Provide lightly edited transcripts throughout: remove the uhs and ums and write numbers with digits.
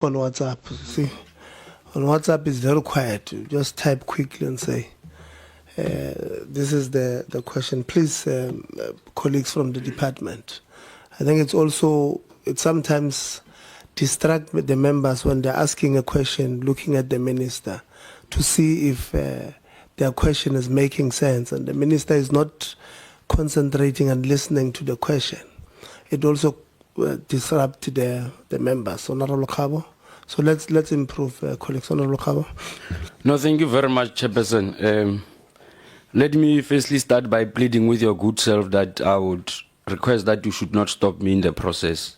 on WhatsApp. See, on WhatsApp it's very quiet. You just type quickly and say, this is the question. Please, colleagues from the department. I think it sometimes distract the members when they're asking a question, looking at the minister to see if their question is making sense, and the minister is not concentrating and listening to the question. It also disrupt the members. Honorable Kgabo. So let's improve, colleagues. Honorable Kgabo. No, thank you very much, Chairperson. Let me firstly start by pleading with your good self that I would request that you should not stop me in the process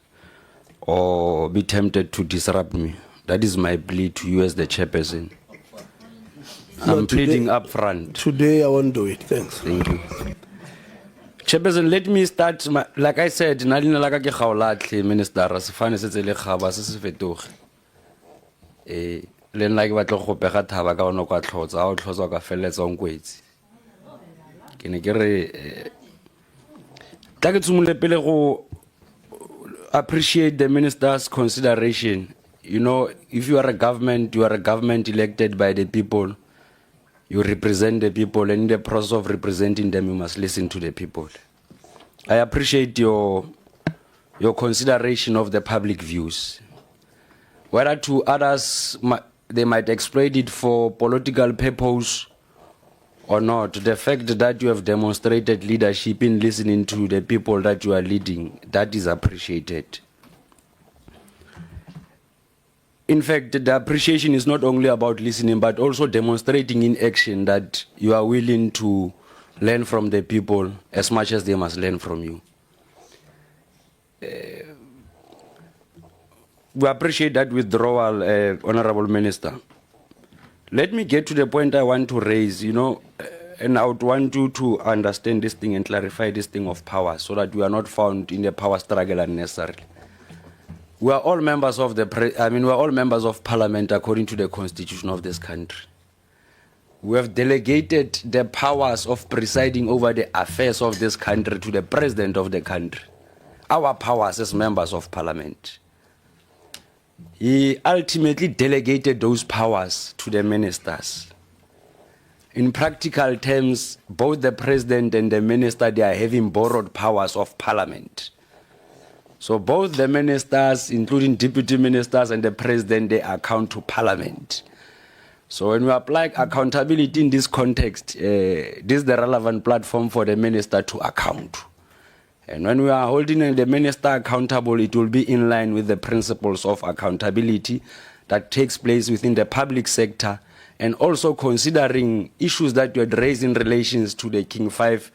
or be tempted to disrupt me. That is my plea to you as the Chairperson. I'm pleading up front. Today I won't do it. Thanks. Thank you. Chairperson, let me start. Like I said, Nalina Laka ke Khawlatle, Minister, Rasifane Setsele Khaba, se se fetoge. Le nna ke batla go pega thaba ka ono kwa tlhotsa o tlhotsa ka feletsa on kwetsi. Ke ne ke re tla ke tsumule pele go appreciate the minister's consideration. You know, if you are a government elected by the people. You represent the people, and in the process of representing them, you must listen to the people. I appreciate your consideration of the public views. Whether to others, they might exploit it for political purpose or not, the fact that you have demonstrated leadership in listening to the people that you are leading, that is appreciated. In fact, the appreciation is not only about listening, but also demonstrating in action that you are willing to learn from the people as much as they must learn from you. We appreciate that withdrawal, Honorable Minister. Let me get to the point I want to raise, you know, and I would want you to understand this thing and clarify this thing of power so that we are not found in the power struggle unnecessarily. We are all members of we are all members of parliament according to the constitution of this country. We have delegated the powers of presiding over the affairs of this country to the president of the country. Our powers as members of parliament. He ultimately delegated those powers to the ministers. In practical terms, both the president and the minister, they are having borrowed powers of parliament. So both the ministers, including deputy ministers and the president, they account to parliament. So when we apply accountability in this context, this is the relevant platform for the minister to account. And when we are holding the minister accountable, it will be in line with the principles of accountability that takes place within the public sector, and also considering issues that you had raised in relations to the King 5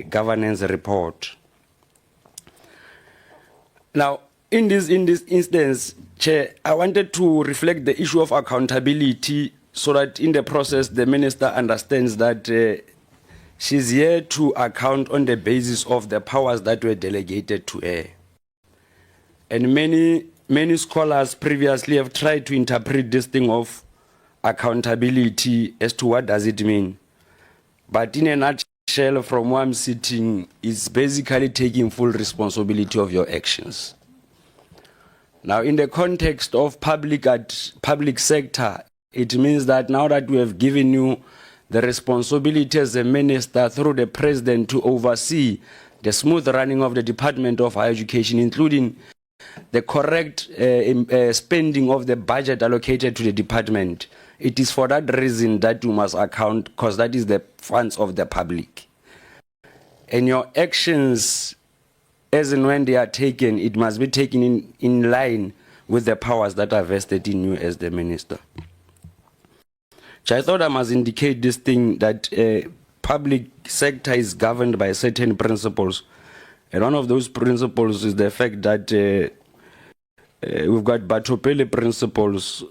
governance report. Now, in this instance, Chair, I wanted to reflect the issue of accountability so that in the process the minister understands that she's here to account on the basis of the powers that were delegated to her. And many scholars previously have tried to interpret this thing of accountability as to what does it mean. But in a nutshell, from where I'm sitting, is basically taking full responsibility of your actions. Now, in the context of public sector, it means that now that we have given you the responsibility as a minister through the president to oversee the smooth running of the Department of Higher Education, including the correct spending of the budget allocated to the department, it is for that reason that you must account, because that is the funds of the public. And your actions, as and when they are taken, it must be taken in line with the powers that are vested in you as the minister. So I thought I must indicate this thing that public sector is governed by certain principles. And one of those principles is the fact that we've got Batopele principles,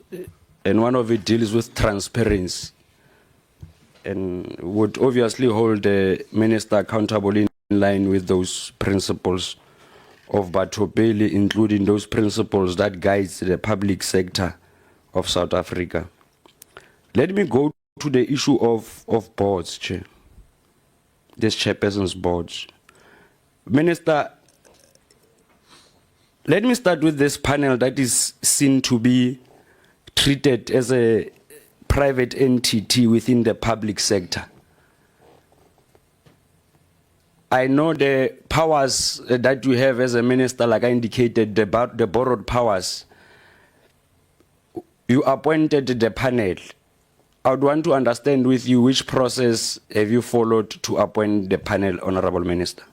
and one of it deals with transparency, and would obviously hold the minister accountable in line with those principles of Batopele, including those principles that guides the public sector of South Africa. Let me go to the issue of boards, Chair. This chairperson's boards. Minister, Let me start with this panel that is seen to be treated as a private entity within the public sector. I know the powers that you have as a minister, like I indicated, the borrowed powers. You appointed the panel. I would want to understand with you which process have you followed to appoint the panel, Honorable Minister?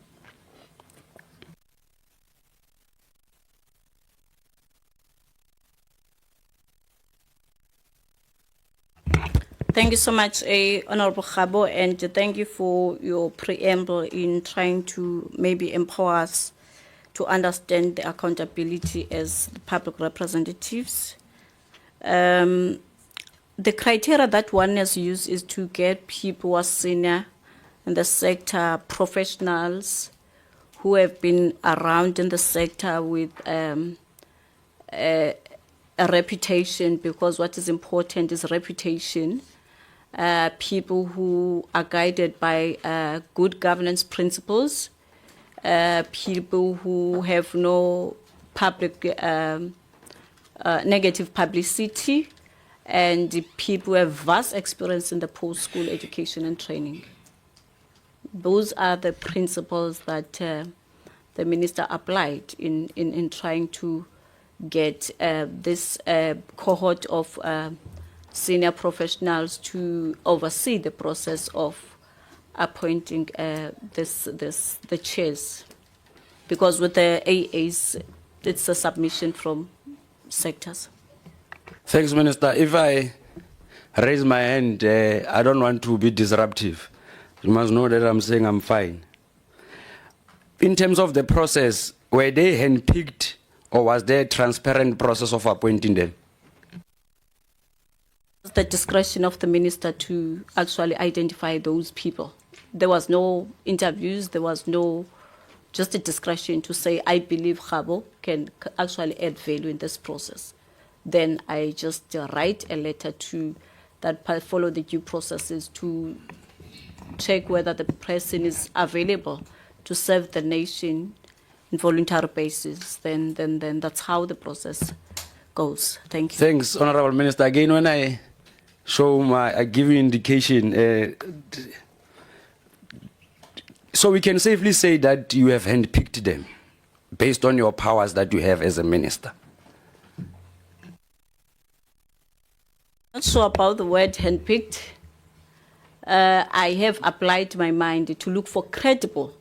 Thank you so much, Honorable Kgabo, and thank you for your preamble in trying to maybe empower us to understand the accountability as the public representatives. The criteria that one has used is to get people who are senior in the sector, professionals who have been around in the sector with a reputation, because what is important is reputation. People who are guided by good governance principles, people who have no public negative publicity, and people who have vast experience in the post-school education and training. Those are the principles that the minister applied in trying to get this cohort of senior professionals to oversee the process of appointing the chairs, because with the AAs, it's a submission from sectors. Thanks, Minister. If I raise my hand, I don't want to be disruptive. You must know that I'm saying I'm fine. In terms of the process, were they handpicked, or was there a transparent process of appointing them? The discretion of the minister to actually identify those people. There was no interviews, there was no, just a discretion to say, I believe Kgabo can actually add value in this process. Then I just write a letter to that follow the due processes to check whether the person is available to serve the nation in voluntary basis. Then that's how the process goes. Thank you. Thanks, Honorable Minister. Again, when I give you indication, so we can safely say that you have handpicked them based on your powers that you have as a minister. Not sure about the word handpicked. I have applied my mind to look for credible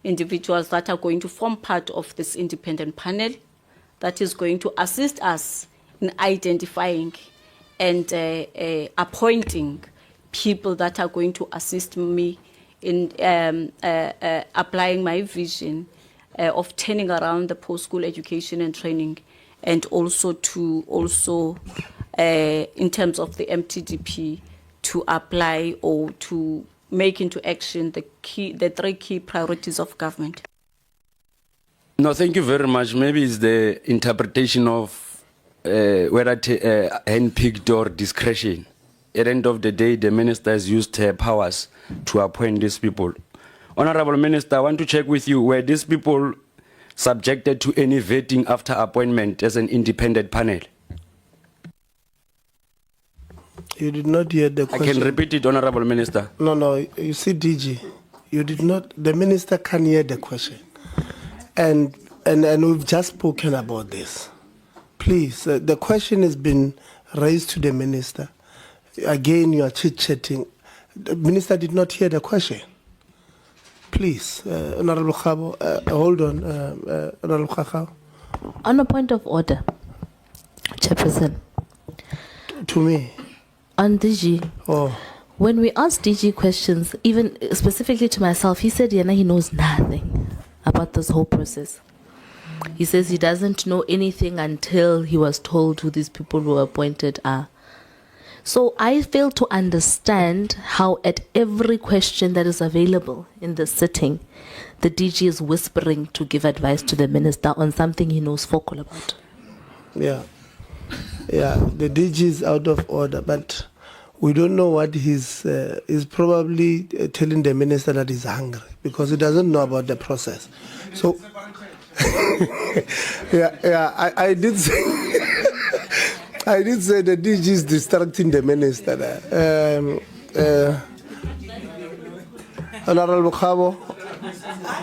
individuals that are going to form part of this independent panel that is going to assist us in identifying and appointing people that are going to assist me in applying my vision of turning around the post-school education and training, and also in terms of the MTDP, to apply or to make into action the three key priorities of government. No, thank you very much. Maybe it's the interpretation of whether handpicked or discretion. At the end of the day, the minister has used her powers to appoint these people. Honorable Minister, I want to check with you, were these people subjected to any vetting after appointment as an independent panel? You did not hear the question. I can repeat it, Honorable Minister. No, you see, DG, you did not, the minister can hear the question. And we've just spoken about this. Please, the question has been raised to the minister. Again, you are chit-chatting. The minister did not hear the question. Please, Honorable Kgabo, hold on, Honorable Kgabo. On a point of order, Chairperson. To me. On DG. Oh. When we asked DG questions, even specifically to myself, he said he knows nothing about this whole process. He says he doesn't know anything until he was told who these people who were appointed are. So I fail to understand how at every question that is available in the sitting, the DG is whispering to give advice to the minister on something he knows fuck all about. Yeah, the DG is out of order, but we don't know what he's probably telling the minister that he's hungry because he doesn't know about the process. So I did say, I did say the DG is distracting the minister there. Honorable Kgabo,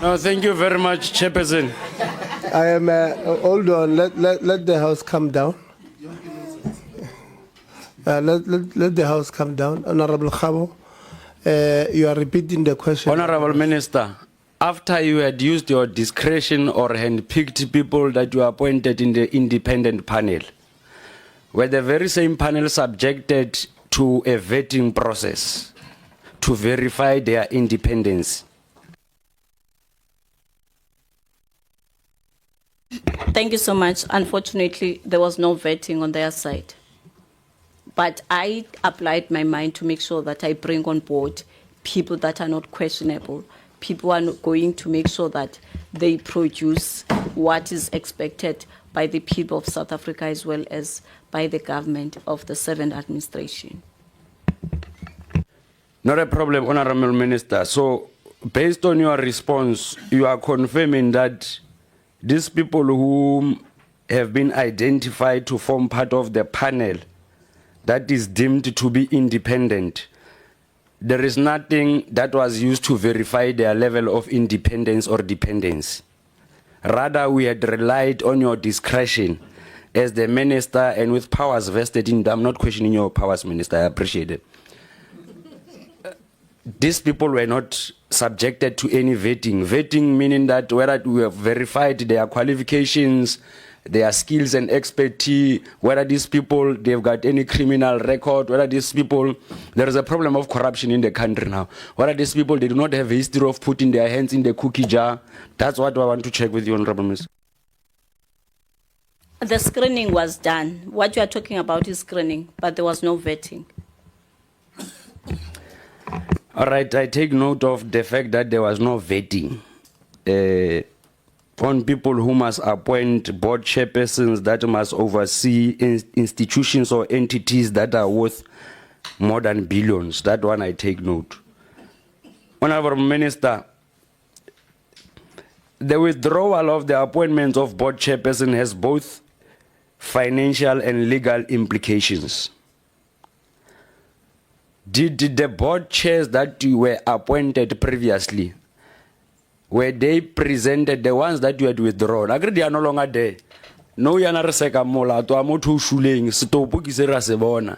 No, thank you very much, Chairperson. I am, hold on, let the House come down. Let the House come down. Honorable Kgabo, you are repeating the question. Honorable Minister, after you had used your discretion or handpicked people that you appointed in the independent panel, were the very same panel subjected to a vetting process to verify their independence? Thank you so much. Unfortunately, there was no vetting on their side. But I applied my mind to make sure that I bring on board people that are not questionable, people who are not going to make sure that they produce what is expected by the people of South Africa as well as by the government of the 7th administration. Not a problem, Honorable Minister. So, based on your response, you are confirming that these people who have been identified to form part of the panel that is deemed to be independent, there is nothing that was used to verify their level of independence or dependence. Rather, we had relied on your discretion as the minister and with powers vested in, I'm not questioning your powers, Minister, I appreciate it. These people were not subjected to any vetting. Vetting meaning that whether we have verified their qualifications, their skills and expertise, whether these people, they've got any criminal record, whether these people, there is a problem of corruption in the country now. Whether these people, they do not have a history of putting their hands in the cookie jar. That's what I want to check with you, Honorable Minister. The screening was done. What you are talking about is screening, but there was no vetting. All right, I take note of the fact that there was no vetting on people who must appoint board chairpersons that must oversee institutions or entities that are worth more than billions. That one I take note. Honorable Minister, the withdrawal of the appointments of board chairperson has both financial and legal implications. Did the board chairs that you were appointed previously, were they presented, the ones that you had withdrawn? Agreed, they are no longer there. No, yana reseka mola to amotu shuling stopu kisera sebona.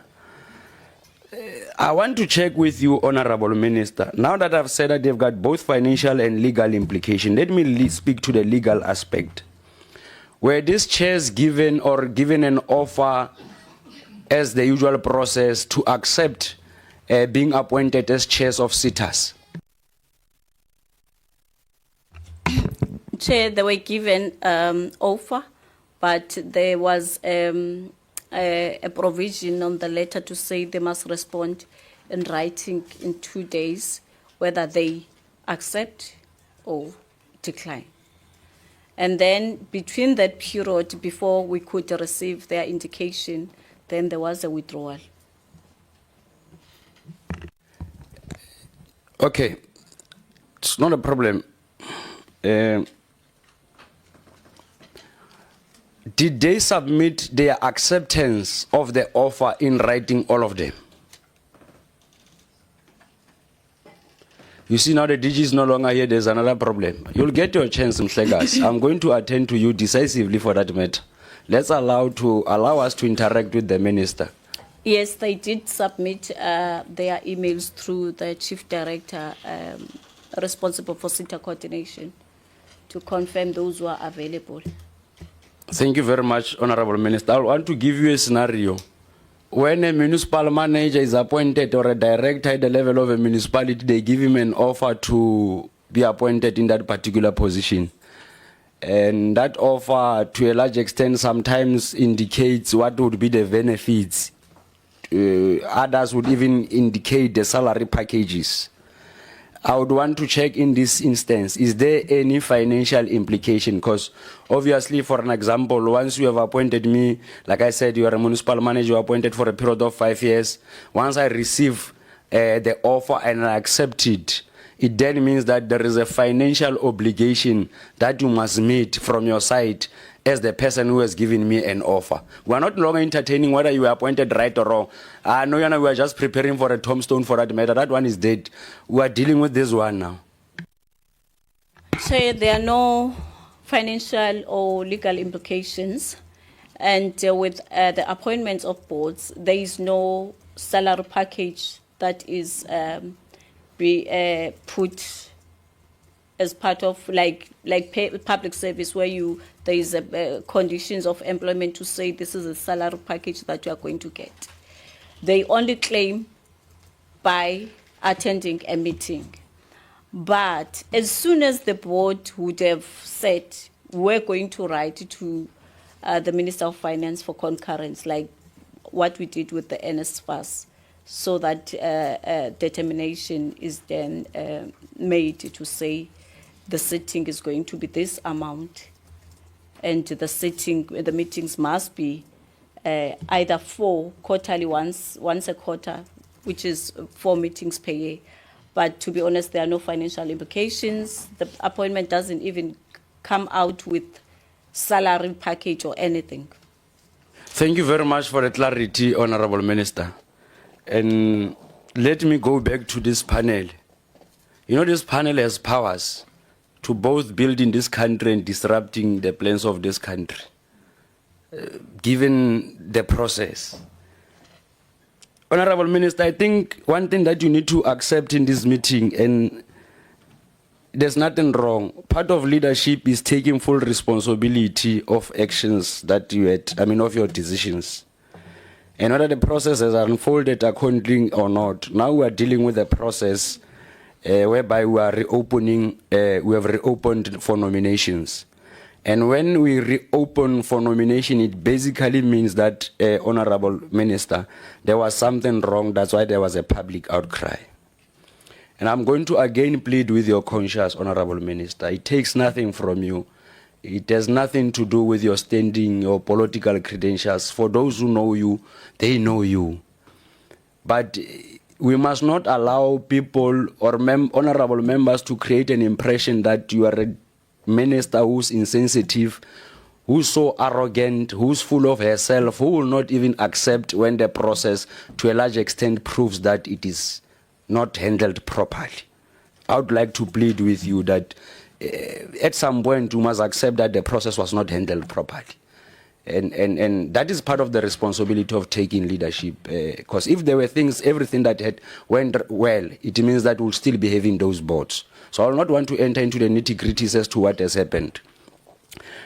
I want to check with you, Honorable Minister. Now that I've said that they've got both financial and legal implication, let me speak to the legal aspect. Were these chairs given or given an offer as the usual process to accept being appointed as chairs of sitters? Chair, they were given offer, but there was a provision on the letter to say they must respond in writing in 2 days, whether they accept or decline. And then between that period, before we could receive their indication, then there was a withdrawal. Okay, it's not a problem. Did they submit their acceptance of the offer in writing, all of them? You see, now the DG is no longer here, there's another problem. You'll get your chance, Mhlegas. I'm going to attend to you decisively for that matter. Let's allow us to interact with the minister. Yes, they did submit their emails through the chief director responsible for center coordination to confirm those who are available. Thank you very much, Honorable Minister. I want to give you a scenario. When a municipal manager is appointed or a director at the level of a municipality, they give him an offer to be appointed in that particular position. And that offer, to a large extent, sometimes indicates what would be the benefits. Others would even indicate the salary packages. I would want to check in this instance, is there any financial implication? Because obviously, for an example, once you have appointed me, like I said, you are a municipal manager, appointed for a period of 5 years. Once I receive the offer and I accept it, it then means that there is a financial obligation that you must meet from your side as the person who has given me an offer. We are not longer entertaining whether you were appointed right or wrong. No, we are just preparing for a tombstone for that matter. That one is dead. We are dealing with this one now. Chair, there are no financial or legal implications. And with the appointments of boards, there is no salary package that is put as part of like public service where there is conditions of employment to say this is a salary package that you are going to get. They only claim by attending a meeting. But as soon as the board would have said, we're going to write to the Minister of Finance for concurrence, like what we did with the NSFAS, so that determination is then made to say the sitting is going to be this amount, and the meetings must be either quarterly once a quarter, which is 4 meetings per year. But to be honest, there are no financial implications. The appointment doesn't even come out with salary package or anything. Thank you very much for the clarity, Honorable Minister. And let me go back to this panel. You know, this panel has powers to both build in this country and disrupting the plans of this country, given the process. Honorable Minister, I think one thing that you need to accept in this meeting, and there's nothing wrong, part of leadership is taking full responsibility of actions that you had, of your decisions. And whether the process has unfolded according or not, now we are dealing with a process whereby we are reopening, we have reopened for nominations. And when we reopen for nomination, it basically means that, Honorable Minister, there was something wrong. That's why there was a public outcry. And I'm going to again plead with your conscience, Honorable Minister. It takes nothing from you. It has nothing to do with your standing, your political credentials. For those who know you, they know you. But we must not allow people or honorable members to create an impression that you are a minister who's insensitive, who's so arrogant, who's full of herself, who will not even accept when the process to a large extent proves that it is not handled properly. I would like to plead with you that at some point you must accept that the process was not handled properly. And that is part of the responsibility of taking leadership. Because if there were things, everything that had went well, it means that we'll still be having those boards. So I will not want to enter into the nitty-gritties as to what has happened.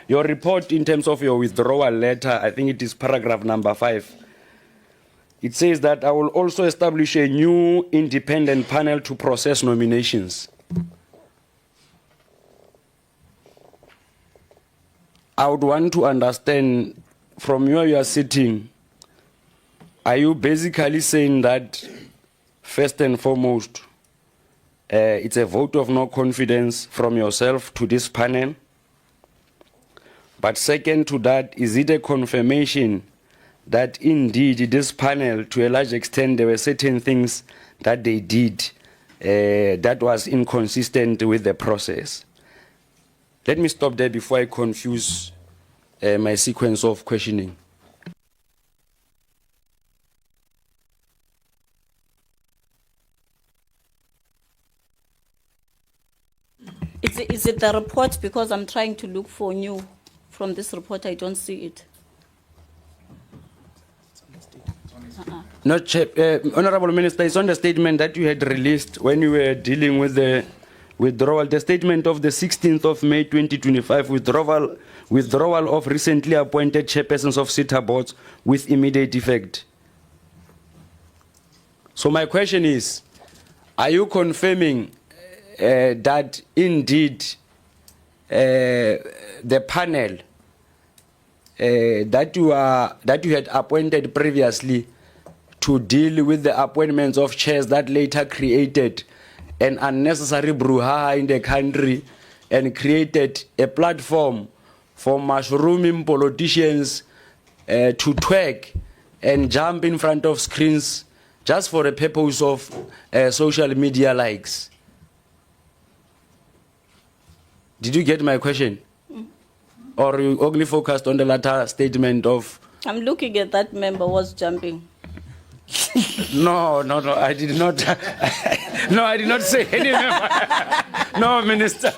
Your report in terms of your withdrawal letter, I think it is paragraph number 5. It says that I will also establish a new independent panel to process nominations. I would want to understand from where you are sitting, are you basically saying that first and foremost, it's a vote of no confidence from yourself to this panel? But second to that, is it a confirmation that indeed this panel, to a large extent, there were certain things that they did that was inconsistent with the process? Let me stop there before I confuse my sequence of questioning. Is it the report? Because I'm trying to look for new. From this report, I don't see it. No, Honorable Minister, it's on the statement that you had released when you were dealing with the withdrawal. The statement of the 16th of May 2025, withdrawal of recently appointed chairpersons of SITA boards with immediate effect. So my question is, are you confirming that indeed the panel that you had appointed previously to deal with the appointments of chairs that later created an unnecessary brouhaha in the country and created a platform for mushrooming politicians to twerk and jump in front of screens just for the purpose of social media likes? Did you get my question? Or you only focused on the latter statement of... I'm looking at that member was jumping. No, I did not. No, I did not say any member. No, Minister.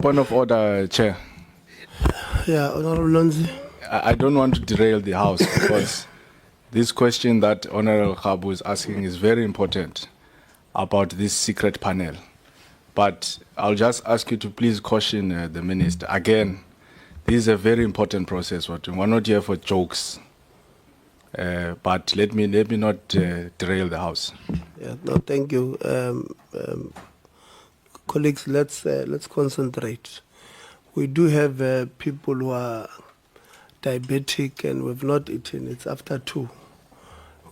Point of order, Chair. Yeah, Honorable Lonzi. I don't want to derail the House because this question that Honorable Kgabo is asking is very important about this secret panel. But I'll just ask you to please caution the Minister. Again, this is a very important process. We're not here for jokes. But let me not derail the House. Yeah, no, thank you. Colleagues, let's concentrate. We do have people who are diabetic and we've not eaten. It's after 2.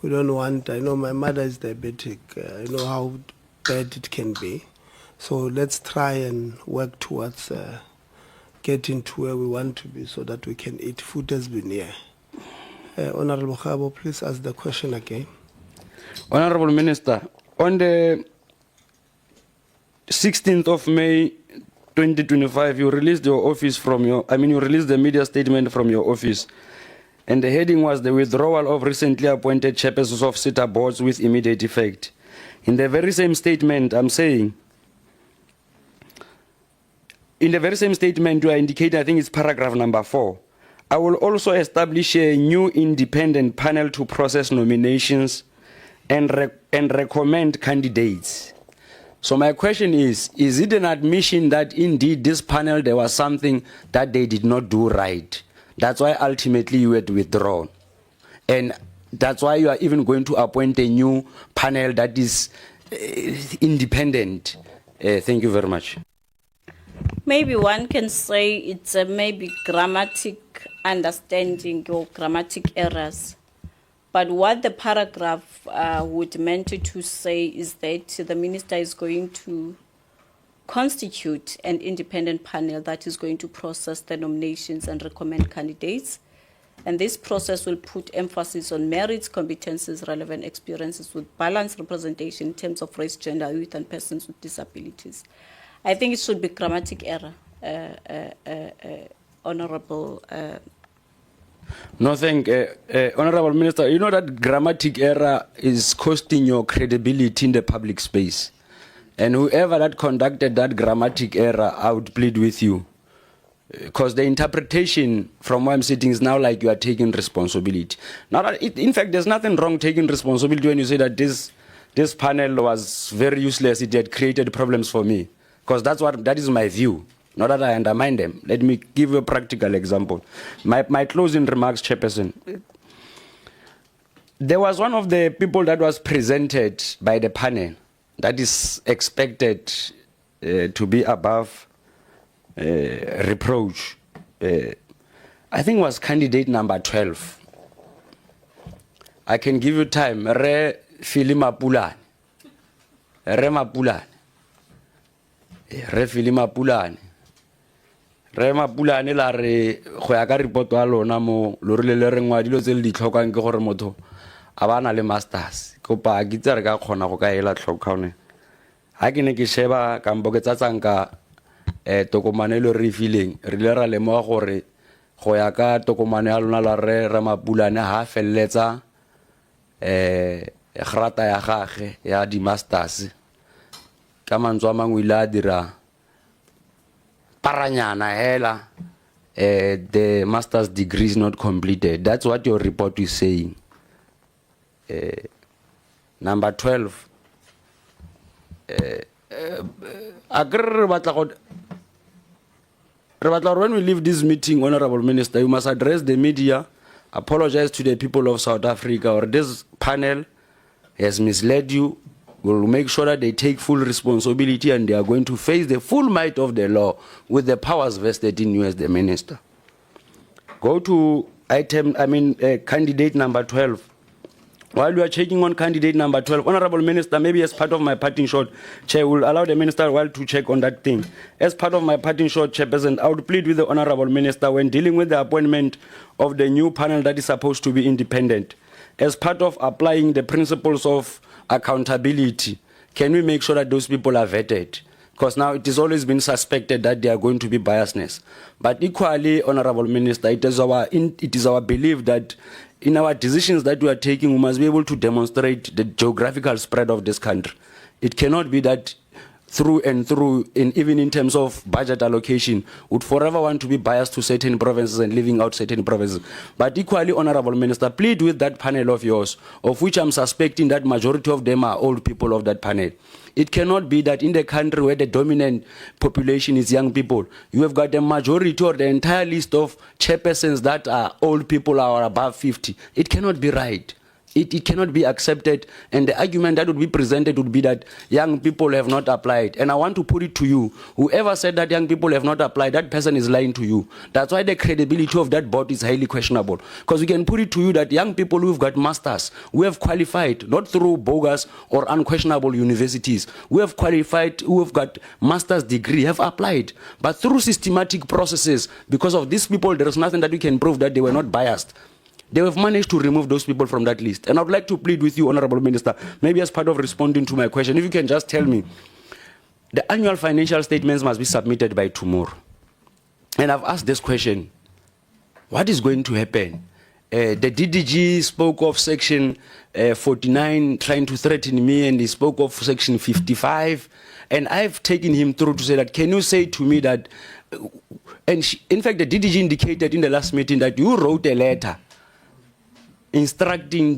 We don't want, I know my mother is diabetic. I know how bad it can be. So let's try and work towards getting to where we want to be so that we can eat. Food has been here. Honorable Kgabo, please ask the question again. Honorable Minister, on the 16th of May 2025, you released your office from your, you released the media statement from your office. And the heading was the withdrawal of recently appointed chairpersons of SITA boards with immediate effect. In the very same statement, I'm saying, in the very same statement, you are indicating, I think it's paragraph number 4, I will also establish a new independent panel to process nominations and recommend candidates. So my question is it an admission that indeed this panel, there was something that they did not do right? That's why ultimately you had withdrawn. And that's why you are even going to appoint a new panel that is independent. Thank you very much. Maybe one can say it's a maybe grammatic understanding or grammatic errors. But what the paragraph would meant to say is that the minister is going to constitute an independent panel that is going to process the nominations and recommend candidates. And this process will put emphasis on merits, competences, relevant experiences with balanced representation in terms of race, gender, youth, and persons with disabilities. I think it should be grammatic error, Honorable. No, Honorable Minister, you know that grammatic error is costing your credibility in the public space. And whoever that conducted that grammatic error, I would plead with you. Because the interpretation from where I'm sitting is now like you are taking responsibility. Now, in fact, there's nothing wrong taking responsibility when you say that this panel was very useless. It had created problems for me. Because that is my view. Not that I undermine them. Let me give you a practical example. My closing remarks, Chairperson. There was one of the people that was presented by the panel that is expected to be above reproach. I think was candidate number 12. I can give you time. Re Mapulane. Re Mapulane. Re Mapulane. Re Mapulane la re go ya ka report wa lona mo lo rile le rengwa dilo tse le di tlhokang ke gore motho a bana le masters go pa a kitse re ka khona go ka ela tlhokane ha ke ne ke sheba ka mbo ke tsatsang ka tokomane le re fileng re le ra lemoga gore go ya ka tokomane ya lona la re Mapulane ha felletsa grata ya gage ya di masters ka mantswe a mangwe ile a dira paranyana hela the master's degree is not completed. That's what your report is saying. Number 12. When we leave this meeting, Honorable Minister, you must address the media, apologize to the people of South Africa, or this panel has misled you. We'll make sure that they take full responsibility and they are going to face the full might of the law with the powers vested in you as the minister. Go to candidate number 12. While we are checking on candidate number 12, Honorable Minister, maybe as part of my parting shot, Chair will allow the Minister a while to check on that thing. As part of my parting shot, Chairperson, I would plead with the Honorable Minister when dealing with the appointment of the new panel that is supposed to be independent. As part of applying the principles of accountability, can we make sure that those people are vetted? Because now it has always been suspected that there are going to be biasness. But equally, Honorable Minister, it is our belief that in our decisions that we are taking, we must be able to demonstrate the geographical spread of this country. It cannot be that through and through, even in terms of budget allocation, would forever want to be biased to certain provinces and leaving out certain provinces. But equally, Honorable Minister, plead with that panel of yours, of which I'm suspecting that majority of them are old people of that panel. It cannot be that in the country where the dominant population is young people, you have got a majority or the entire list of chairpersons that are old people or above 50. It cannot be right. It cannot be accepted, and the argument that would be presented would be that young people have not applied. And I want to put it to you, whoever said that young people have not applied, that person is lying to you. That's why the credibility of that board is highly questionable. Because we can put it to you that young people who have got masters, who have qualified, not through bogus or unquestionable universities, who have qualified, who have got master's degree, have applied. But through systematic processes, because of these people, there is nothing that we can prove that they were not biased. They have managed to remove those people from that list. And I would like to plead with you, Honorable Minister, maybe as part of responding to my question, if you can just tell me, the annual financial statements must be submitted by tomorrow. And I've asked this question, what is going to happen? The DDG spoke of section 49 trying to threaten me, and he spoke of section 55. And I've taken him through to say that, can you say to me that, in fact, the DDG indicated in the last meeting that you wrote a letter instructing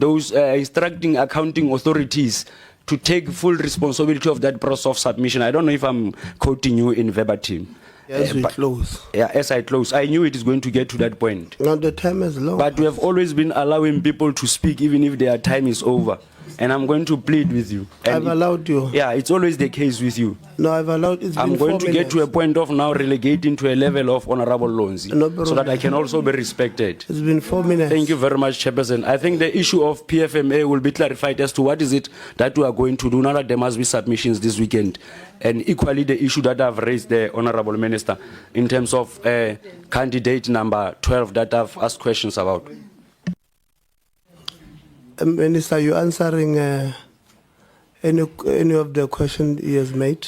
accounting authorities to take full responsibility of that process of submission. I don't know if I'm quoting you in verbatim. As we close. Yeah, as I close. I knew it is going to get to that point. Now the time is low. But we have always been allowing people to speak even if their time is over. And I'm going to plead with you. And I've allowed you. Yeah, it's always the case with you. No, I've allowed. I'm going to get to a point of now relegating to a level of Honorable Lonzi, No so that I can also be respected. It's been 4 minutes. Thank you very much, Chairperson. I think the issue of PFMA will be clarified as to what is it that we are going to do now that there must be submissions this weekend. And equally the issue that I've raised there, Honorable Minister, in terms of candidate number 12 that I've asked questions about. Minister, you answering any of the questions he has made?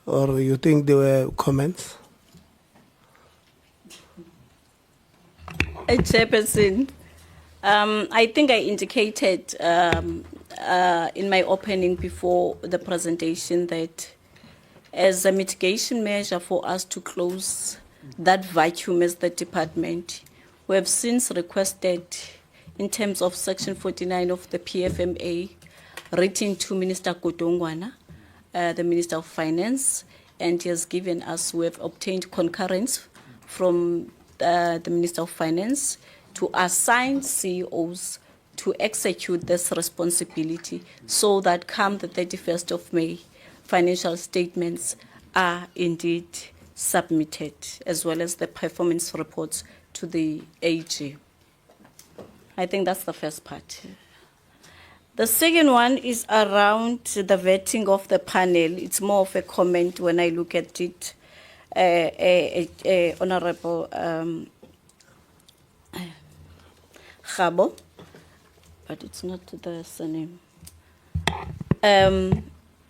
Or you think there were comments? Chairperson, I think I indicated in my opening before the presentation that as a mitigation measure for us to close that vacuum as the department, we have since requested, in terms of Section 49 of the PFMA, written to Minister Kotongwana, the Minister of Finance, and he has given us, we have obtained concurrence from the Minister of Finance to assign CEOs to execute this responsibility so that come the 31st of May, financial statements are indeed submitted, as well as the performance reports to the AG. I think that's the first part. The second one is around the vetting of the panel. It's more of a comment when I look at it. Honorable Kgabo, but it's not the surname.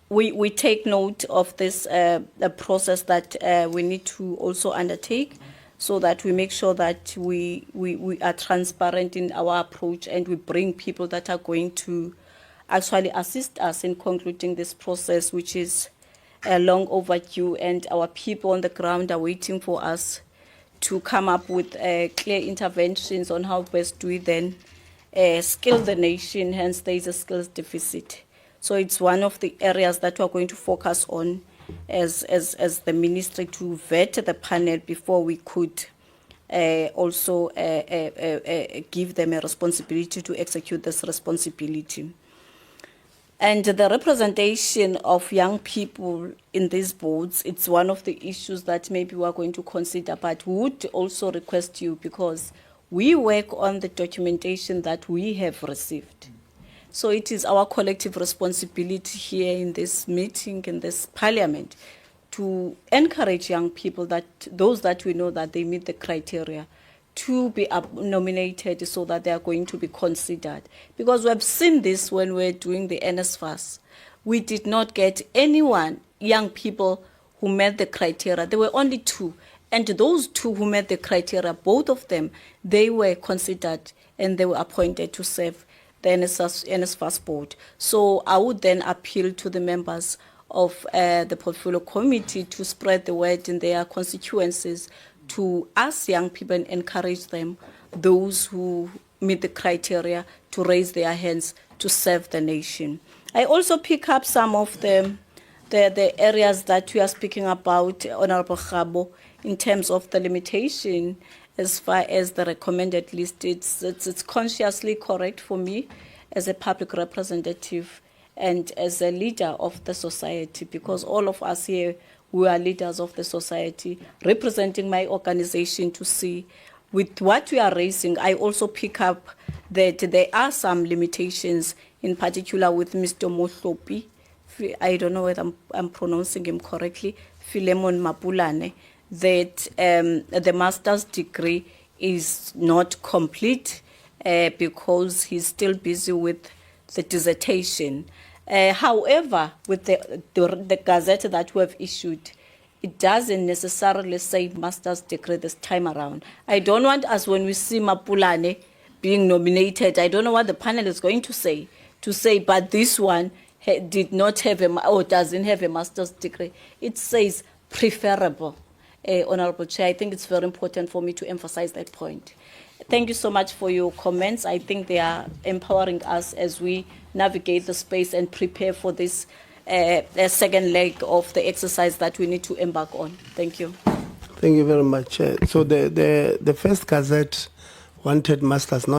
We take note of this the process that we need to also undertake, so that we make sure that we are transparent in our approach, and we bring people that are going to actually assist us in concluding this process, which is long overdue, and our people on the ground are waiting for us to come up with clear interventions on how best do we then skill the nation, hence there is a skills deficit. So it's one of the areas that we're going to focus on as the ministry, to vet the panel before we could also give them a responsibility to execute this responsibility. And the representation of young people in these boards, it's one of the issues that maybe we're going to consider, but we would also request you, because we work on the documentation that we have received. So it is our collective responsibility here in this meeting, in this parliament, to encourage young people, that those that we know that they meet the criteria, to be nominated so that they are going to be considered. Because we have seen this when we're doing the NSFAS. We did not get anyone young people who met the criteria. There were only 2. And those 2 who met the criteria, both of them, they were considered and they were appointed to serve the NSFAS board. So I would then appeal to the members of the portfolio committee to spread the word in their constituencies to ask young people and encourage them, those who meet the criteria, to raise their hands to serve the nation. I also pick up some of the areas that we are speaking about, Honorable Kgabo, in terms of the limitation as far as the recommended list. It's consciously correct for me as a public representative and as a leader of the society, because all of us here, we are leaders of the society, representing my organization to see with what we are raising. I also pick up that there are some limitations, in particular with Mr. Mohlopi. I don't know whether I'm pronouncing him correctly, Philemon Mapulane, that the master's degree is not complete because he's still busy with the dissertation. However, with the gazette that we have issued, it doesn't necessarily say master's degree this time around. I don't want us, when we see Mapulane being nominated, I don't know what the panel is going to say, but this one did not have or doesn't have a master's degree. It says preferable, Honorable Chair. I think it's very important for me to emphasize that point. Thank you so much for your comments. I think they are empowering us as we navigate the space and prepare for this second leg of the exercise that we need to embark on. Thank you. Thank you very much. So the first gazette wanted masters, not